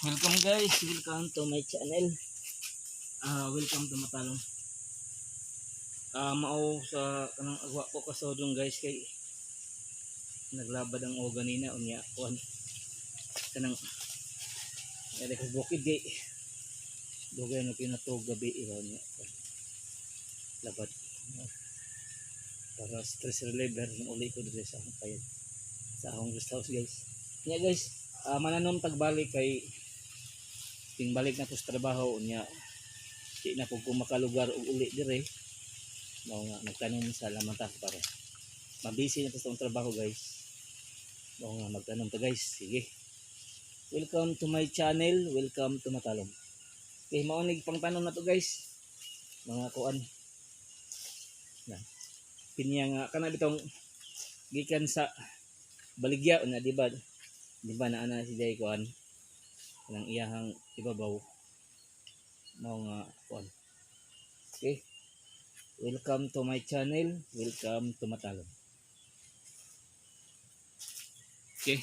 Welcome guys, welcome to my channel. Welcome to Matalong. Mao sa kanang agwa ko kasodong guys kay naglabad ang o ganina unya kuan kanang ada ko bukid kay dugay na pinatog gabi iron niya labad para stress reliever ng uli ko dito sa akong sa akong guest house guys. Nya guys, mananom tagbalik kay ting balik na ko sa trabaho unya di na po makalugar og uli dire mao nga nagtanom sa lamanta para mabisi na to sa trabaho guys. Mao nga magtanom ta guys. Sige, welcome to my channel, welcome to Matalong. Okay, mao nig pangtanom na to guys, mga kuan na pinya nga kana bitong gikan sa baligya na di ba na ana si Jay kuan nang iyahang ibabaw mao nga kuan. Okay, welcome to my channel, welcome to Matalong. Okay.